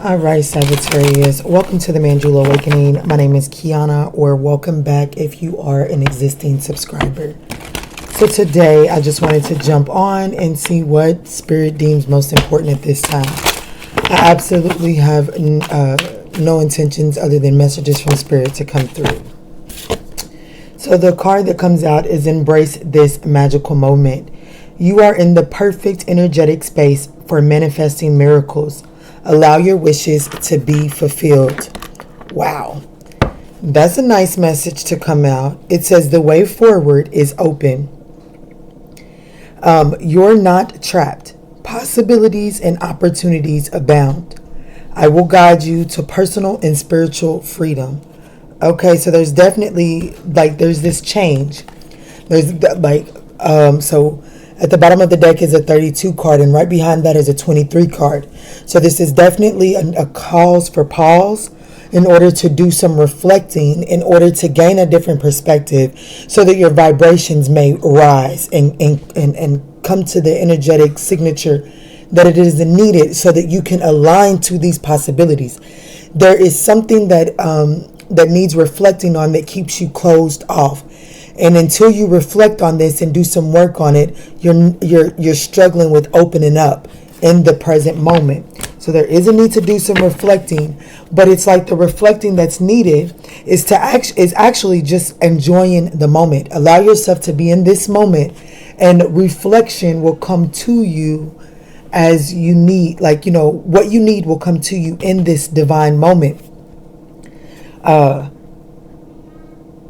All right, Sagittarius, welcome to the Manjula Awakening. My name is Kiana, or welcome back if you are an existing subscriber. So today, I just wanted to jump on and see what Spirit deems most important at this time. I absolutely have no intentions other than messages from Spirit to come through. So the card that comes out is Embrace This Magical Moment. You are in the perfect energetic space for manifesting miracles. Allow your wishes to be fulfilled. Wow. That's a nice message to come out. It says the way forward is open. You're not trapped. Possibilities and opportunities abound. I will guide you to personal and spiritual freedom. Okay, so there's definitely, there's this change. There's, so at the bottom of the deck is a 32 card, and right behind that is a 23 card. So this is definitely a cause for pause in order to do some reflecting, in order to gain a different perspective so that your vibrations may rise and come to the energetic signature that it is needed so that you can align to these possibilities. There is something that needs reflecting on that keeps you closed off. And until you reflect on this and do some work on it, you're struggling with opening up in the present moment. So there is a need to do some reflecting, but it's like the reflecting that's needed is actually just enjoying the moment. Allow yourself to be in this moment, and reflection will come to you as you need. What you need will come to you in this divine moment.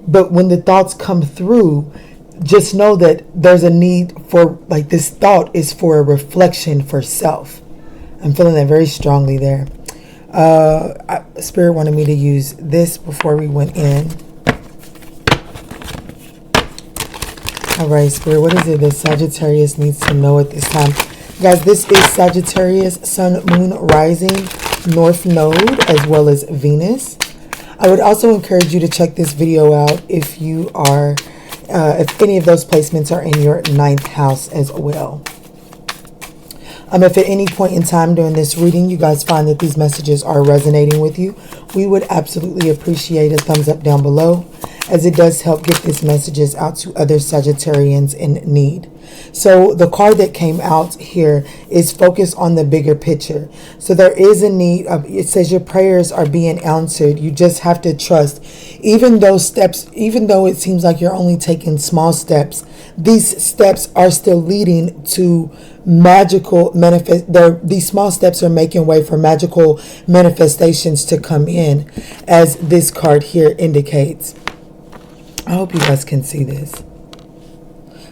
But when the thoughts come through, just know that there's a need for, this thought is for a reflection for self. I'm feeling that very strongly there. Spirit wanted me to use this before we went in. All right, Spirit, what is it that Sagittarius needs to know at this time? Guys, this is Sagittarius, Sun, Moon, Rising, North Node, as well as Venus. I would also encourage you to check this video out if you are, if any of those placements are in your 9th house as well. If at any point in time during this reading you guys find that these messages are resonating with you, we would absolutely appreciate a thumbs up down below, as it does help get these messages out to other Sagittarians in need. So the card that came out here is focus on the bigger picture. So there is a need. It says your prayers are being answered. You just have to trust. Even though it seems like you're only taking small steps, these steps are still leading to magical these small steps are making way for magical manifestations to come in, as this card here indicates. I hope you guys can see this.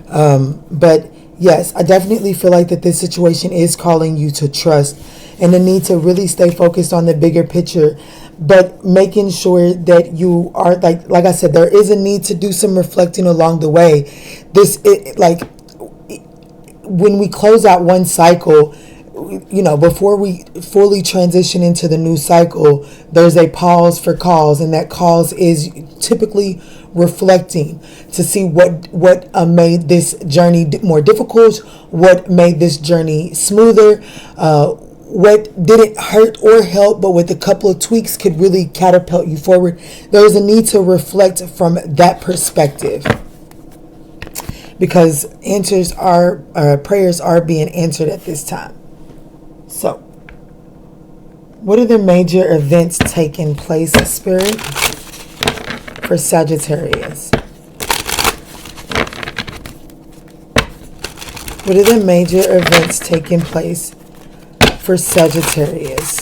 But yes, I definitely feel like that this situation is calling you to trust and the need to really stay focused on the bigger picture, but making sure that you are, like I said, there is a need to do some reflecting along the way. When we close out one cycle, before we fully transition into the new cycle, there's a pause for cause, and that cause is typically reflecting to see what made this journey more difficult, what made this journey smoother, what didn't hurt or help, but with a couple of tweaks could really catapult you forward. There's a need to reflect from that perspective, because prayers are being answered at this time. So, what are the major events taking place, Spirit, for Sagittarius? What are the major events taking place for Sagittarius?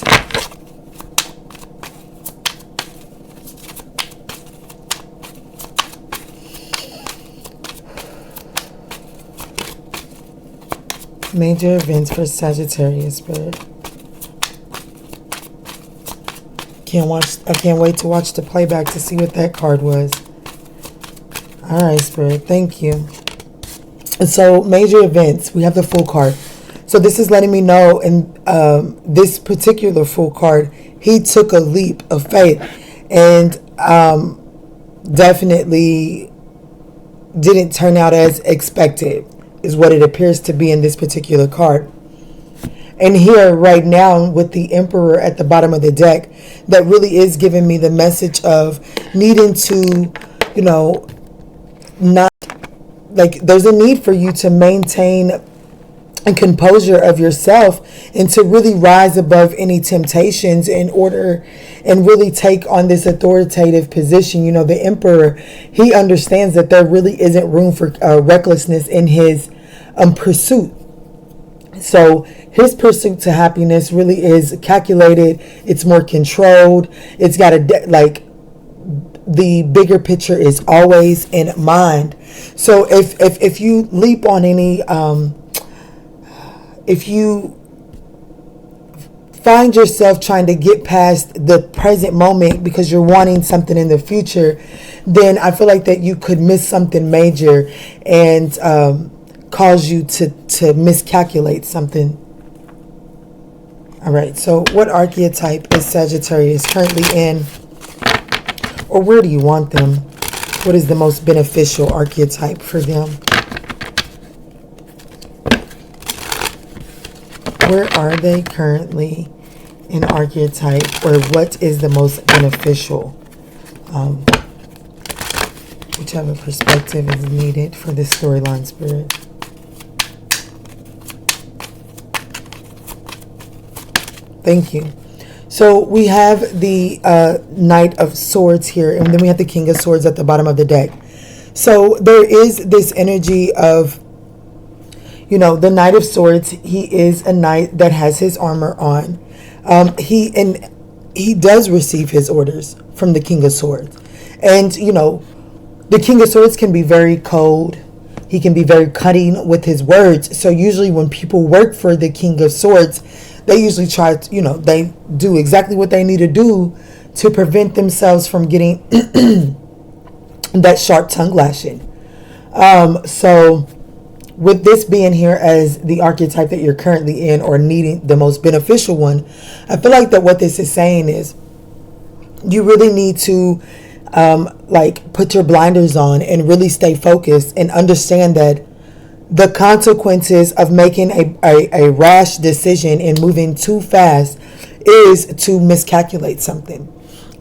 Major events for Sagittarius, Spirit. I can't wait to watch the playback to see what that card was. All right, Spirit, thank you. And so, major events, we have the full card. So this is letting me know, in this particular full card, he took a leap of faith and definitely didn't turn out as expected, is what it appears to be in this particular card. And here right now with the Emperor at the bottom of the deck, that really is giving me the message of needing to, not, like, there's a need for you to maintain a composure of yourself and to really rise above any temptations in order and really take on this authoritative position. The Emperor, he understands that there really isn't room for recklessness in his pursuit. So his pursuit to happiness really is calculated. It's more controlled. It's got the bigger picture is always in mind. So if you leap on any, if you find yourself trying to get past the present moment because you're wanting something in the future, then I feel like that you could miss something major and cause you to miscalculate something. All right, so what archetype is Sagittarius currently in, or where do you want them? What is the most beneficial archetype for them? Where are they currently in archetype, or what is the most beneficial? Whichever perspective is needed for this storyline, Spirit. Thank you. So we have the Knight of Swords here, and then we have the King of Swords at the bottom of the deck. So there is this energy of, the Knight of Swords. He is a knight that has his armor on. He does receive his orders from the King of Swords. And, the King of Swords can be very cold. He can be very cutting with his words. So usually when people work for the King of Swords, they usually try to, they do exactly what they need to do to prevent themselves from getting that sharp tongue lashing. So with this being here as the archetype that you're currently in, or needing the most beneficial one, I feel like that what this is saying is you really need to put your blinders on and really stay focused and understand that the consequences of making a rash decision and moving too fast is to miscalculate something.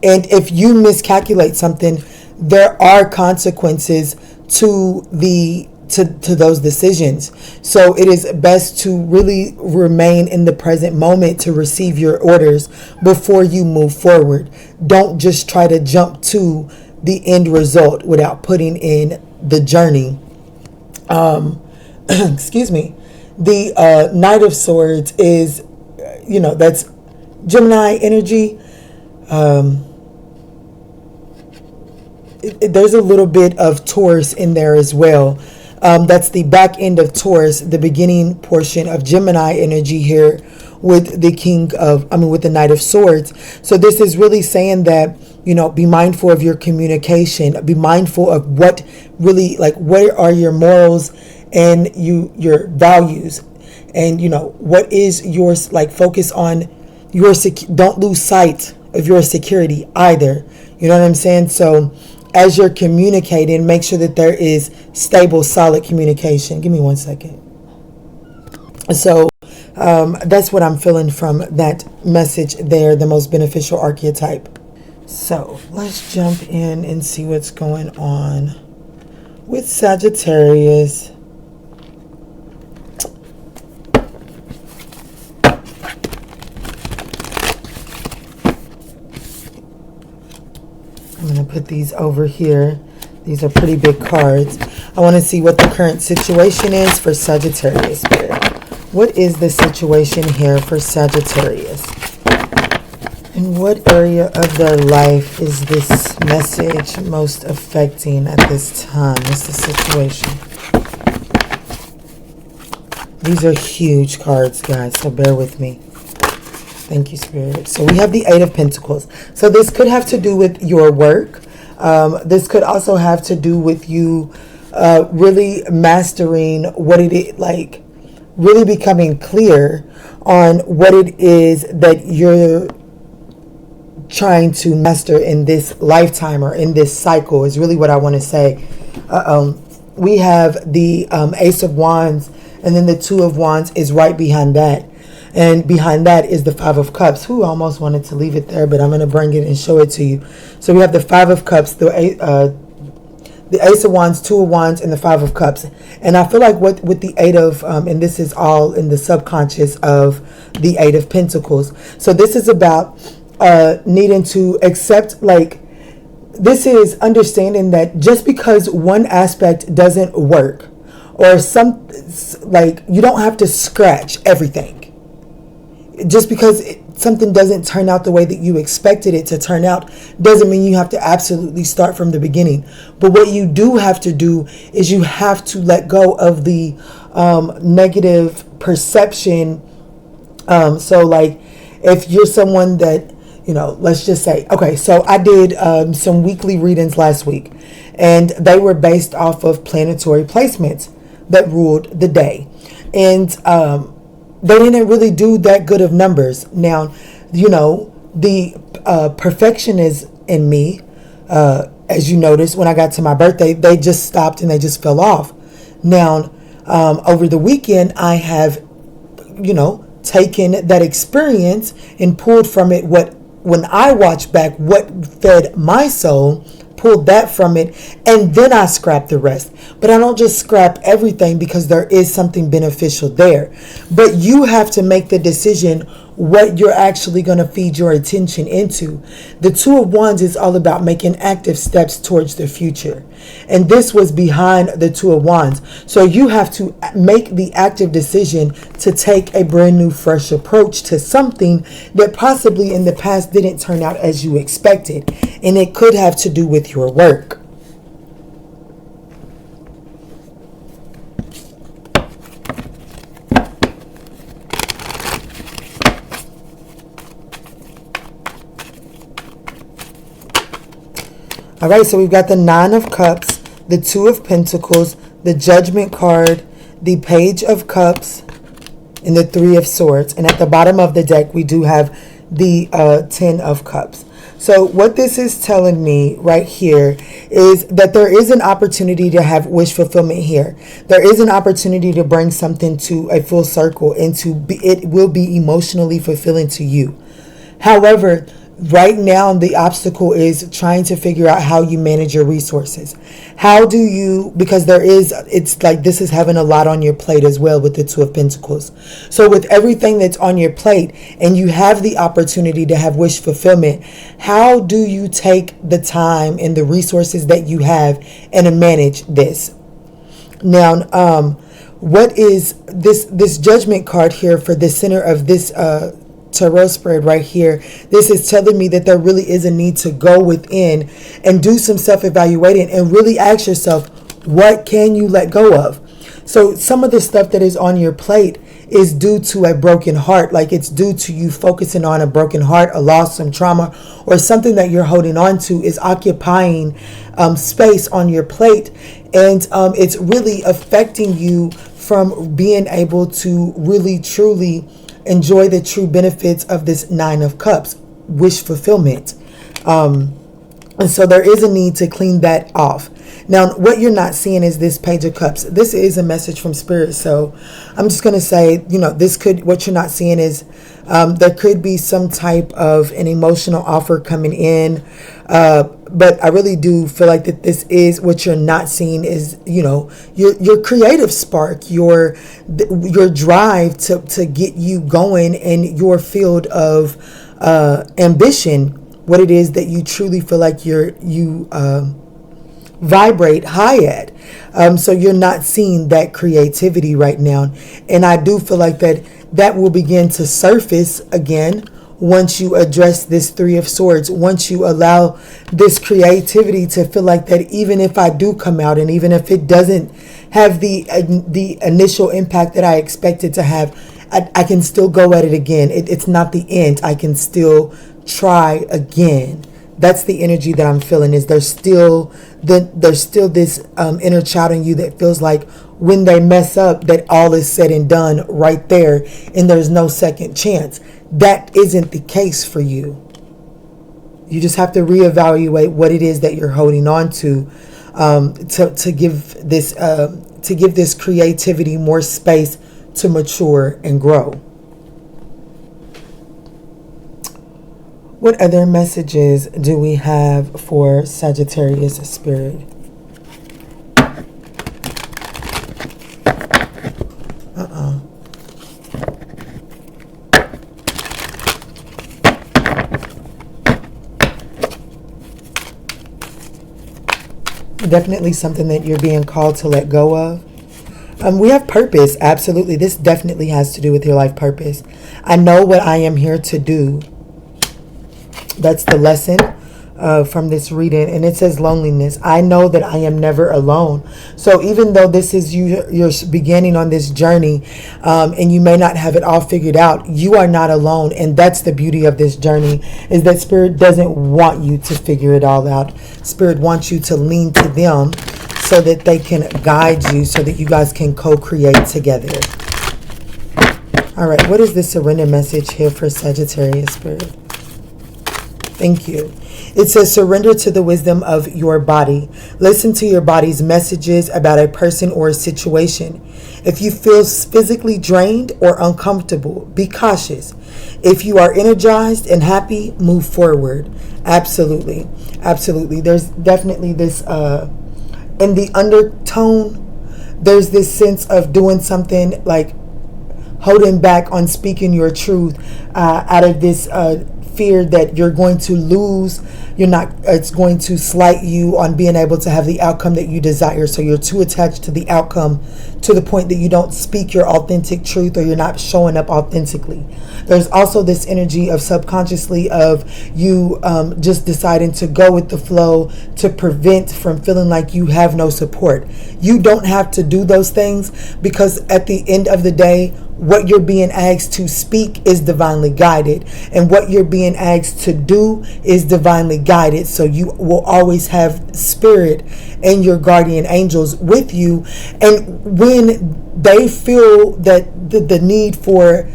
And if you miscalculate something, there are consequences to those decisions. So it is best to really remain in the present moment to receive your orders before you move forward. Don't just try to jump to the end result without putting in the journey. Excuse me. The Knight of Swords is, that's Gemini energy. There's a little bit of Taurus in there as well. That's the back end of Taurus, the beginning portion of Gemini energy here with with the Knight of Swords. So this is really saying that, be mindful of your communication, be mindful of what really, what are your morals and your values, and what is yours, focus on your don't lose sight of your security either. You know what I'm saying? So as you're communicating, make sure that there is stable, solid communication. Give me 1 second. So that's what I'm feeling from that message there, the most beneficial archetype. So let's jump in and see what's going on with Sagittarius. I'm going to put these over here. These are pretty big cards. I want to see what the current situation is for Sagittarius Spirit. What is the situation here for Sagittarius? In what area of their life is this message most affecting at this time? What's the situation? These are huge cards, guys, so bear with me. Thank you, Spirit. So we have the Eight of Pentacles. So this could have to do with your work. This could also have to do with you really mastering what it is, really becoming clear on what it is that you're trying to master in this lifetime or in this cycle is really what I want to say. We have the Ace of Wands, and then the Two of Wands is right behind that. And behind that is the Five of Cups. Who almost wanted to leave it there, but I'm going to bring it and show it to you. So we have the Five of Cups, the Ace of Wands, Two of Wands, and the Five of Cups. And I feel like with the Eight of, and this is all in the subconscious of the Eight of Pentacles. So this is about needing to accept, like, this is understanding that just because one aspect doesn't work, or like, you don't have to scratch everything. Just because something doesn't turn out the way that you expected it to turn out doesn't mean you have to absolutely start from the beginning. But what you do have to do is you have to let go of the negative perception. So like, if you're someone that, let's just say, okay, so I did some weekly readings last week, and they were based off of planetary placements that ruled the day. And they didn't really do that good of numbers. Now, the perfectionist in me, as you noticed, when I got to my birthday, they just stopped and they just fell off. Now, over the weekend, I have, taken that experience and pulled from it when I watch back what fed my soul, pulled that from it, and then I scrap the rest. But I don't just scrap everything, because there is something beneficial there. But you have to make the decision what you're actually going to feed your attention into. The Two of Wands is all about making active steps towards the future. And this was behind the Two of Wands. So you have to make the active decision to take a brand new, fresh approach to something that possibly in the past didn't turn out as you expected. And it could have to do with your work. All right, so we've got the Nine of Cups, the Two of Pentacles, the Judgment card, the Page of Cups, and the Three of Swords. And at the bottom of the deck, we do have the Ten of Cups. So what this is telling me right here is that there is an opportunity to have wish fulfillment here. There is an opportunity to bring something to a full circle, and it will be emotionally fulfilling to you. However, right now, the obstacle is trying to figure out how you manage your resources. How do you, because it's like this is having a lot on your plate as well with the Two of Pentacles. So with everything that's on your plate and you have the opportunity to have wish fulfillment, how do you take the time and the resources that you have and to manage this? Now, what is this Judgment card here for the center of this tarot spread right here? This is telling me that there really is a need to go within and do some self-evaluating and really ask yourself, what can you let go of? So some of the stuff that is on your plate is due to a broken heart. Like, it's due to you focusing on a broken heart, a loss, some trauma, or something that you're holding on to is occupying space on your plate. And it's really affecting you from being able to really, truly enjoy the true benefits of this Nine of Cups, wish fulfillment. And so there is a need to clean that off. Now, what you're not seeing is this Page of Cups. This is a message from Spirit. So I'm just going to say, what you're not seeing is there could be some type of an emotional offer coming in. But I really do feel like that this is what you're not seeing is, your creative spark, your drive to get you going in your field of ambition, what it is that you truly feel like you vibrate high at. So you're not seeing that creativity right now. And I do feel like that will begin to surface again once you address this Three of Swords, once you allow this creativity to feel like that even if I do come out and even if it doesn't have the initial impact that I expected to have, I can still go at it again. It's not the end. I can still try again. That's the energy that I'm feeling. Is there's still this inner child in you that feels like when they mess up that all is said and done right there and there's no second chance. That isn't the case for you. You just have to reevaluate what it is that you're holding on to give this creativity more space to mature and grow. What other messages do we have for Sagittarius spirit? Definitely something that you're being called to let go of. We have purpose. Absolutely. This definitely has to do with your life purpose. I know what I am here to do. That's the lesson from this reading. And it says loneliness. I know that I am never alone. So even though this is you're beginning on this journey, and you may not have it all figured out, you are not alone. And that's the beauty of this journey, is that Spirit doesn't want you to figure it all out. Spirit wants you to lean to them so that they can guide you, so that you guys can co-create together. All right, what is the surrender message here for Sagittarius Spirit? Thank you. It says, surrender to the wisdom of your body. Listen to your body's messages about a person or a situation. If you feel physically drained or uncomfortable, be cautious. If you are energized and happy, move forward. Absolutely. Absolutely. There's definitely this, in the undertone, there's this sense of doing something, like holding back on speaking your truth out of this fear that you're going to lose. It's going to slight you on being able to have the outcome that you desire. So you're too attached to the outcome to the point that you don't speak your authentic truth, or you're not showing up authentically. There's also this energy of subconsciously of you just deciding to go with the flow to prevent from feeling like you have no support. You don't have to do those things, because at the end of the day, what you're being asked to speak is divinely guided, and what you're being asked to do is divinely guided. So you will always have Spirit and your guardian angels with you. And when they feel that the need for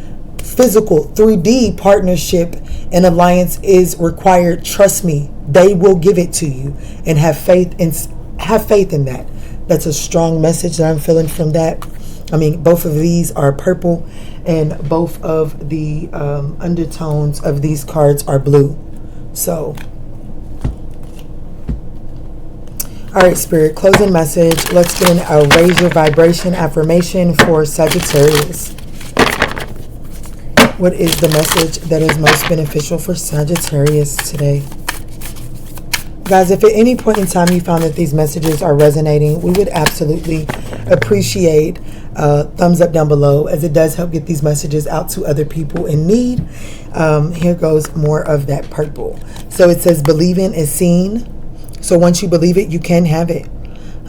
physical 3D partnership and alliance is required, trust me, they will give it to you. And have faith in that. That's a strong message that I'm feeling from that. I mean, both of these are purple, and both of the undertones of these cards are blue. So, all right, Spirit, closing message. Let's get a raise your vibration affirmation for Sagittarius. What is the message that is most beneficial for Sagittarius today? Guys, if at any point in time you found that these messages are resonating, we would absolutely appreciate thumbs up down below, as it does help get these messages out to other people in need. Here goes more of that purple. So it says, believing is seen. So once you believe it, you can have it.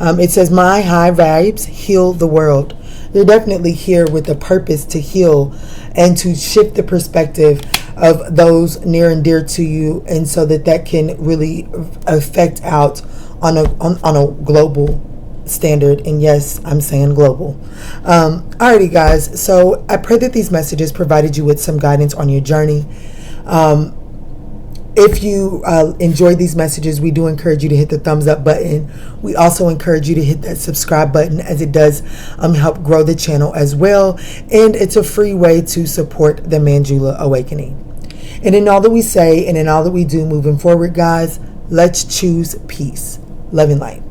It says, my high vibes heal the world. You're definitely here with the purpose to heal and to shift the perspective of those near and dear to you, and so that can really affect out on a global standard. And yes, I'm saying global. Alrighty, guys. So I pray that these messages provided you with some guidance on your journey. If you enjoyed these messages, we do encourage you to hit the thumbs up button. We also encourage you to hit that subscribe button, as it does help grow the channel as well. And it's a free way to support the Manjula Awakening. And in all that we say and in all that we do moving forward, guys, let's choose peace, love, and light.